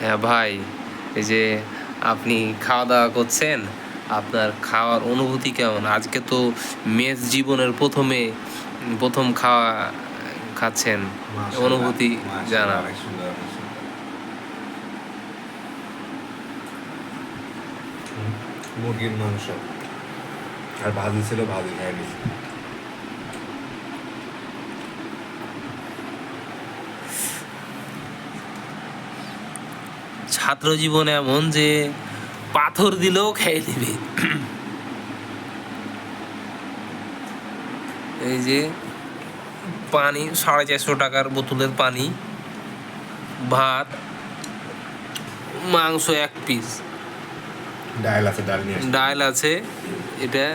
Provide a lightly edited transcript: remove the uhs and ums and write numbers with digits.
হ্যাঁ ভাই, এই যে আপনি খাওয়া দাওয়া করছেন, আপনার খাওয়ার অনুভূতি কেমন? আজকে তো মেস জীবনের প্রথম খাওয়া খাচ্ছেন, মাশাআল্লাহ, অনুভূতি মাশাআল্লাহ, জানান। অনেক সুন্দর, অনেক সুন্দর। মুরগির মাংস আর ভাজি ছিল, ভাজি খাই নিছি। ছাত্র জীবন এমন যে পাথর দিলেও খেয়ে নেবে। এই যে পানি 450 টাকার বোতলের পানি, ভাত, মাংস 1 পিস, ডাল আছে, ডাল নিয়ে আসছি। ডাল আছে, এটা